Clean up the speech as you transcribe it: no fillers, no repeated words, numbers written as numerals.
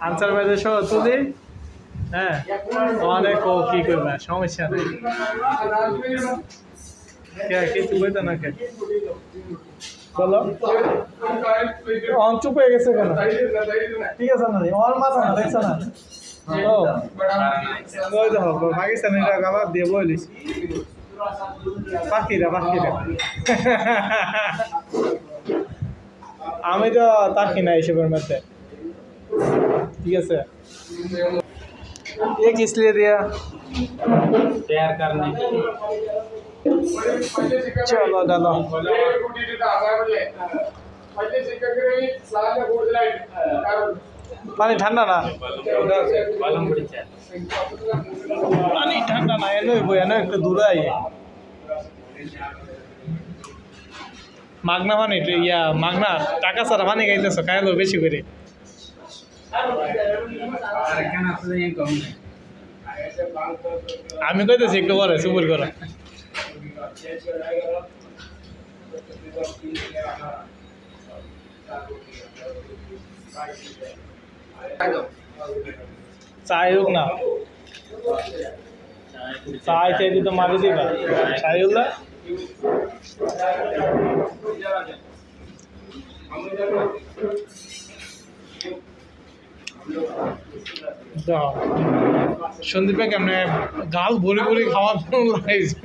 Answer বাইরে সহ তুলি। হ্যাঁ, অনেক ও কি করবে, সমস্যা নেই। কিছু বইতো না কে বলো, চুপ হয়ে গেছে কেন? ঠিক আছে না, ওর মাথা না দেখছো না? ওই দেখো পাকিস্তানিরা গাবার দিয়ে বলিস পাখিরা পাখিরা। আমি তো তাকি না এইসবের মধ্যে। ঠিক আছে, ये किस लिए दिया? तैयार करने चलो डालो। पानी ठंडा ना, पानी ठंडा ना, एनो बोया ना একটু দূরে আইয়ে মাগনা পানি ইয়া মাগনা টাকা ছাড়া পানি খাইতেছো, খাইলো বেশি করে। আমি কইতেছি একটু পরে সুপুর করো। চাই হোক না, চাই চাইতে তো মারি দিবা। চাই হোক না, সন্দীপ ভাই কেমন গাল ভরে ভরে খাওয়ার লাগছে।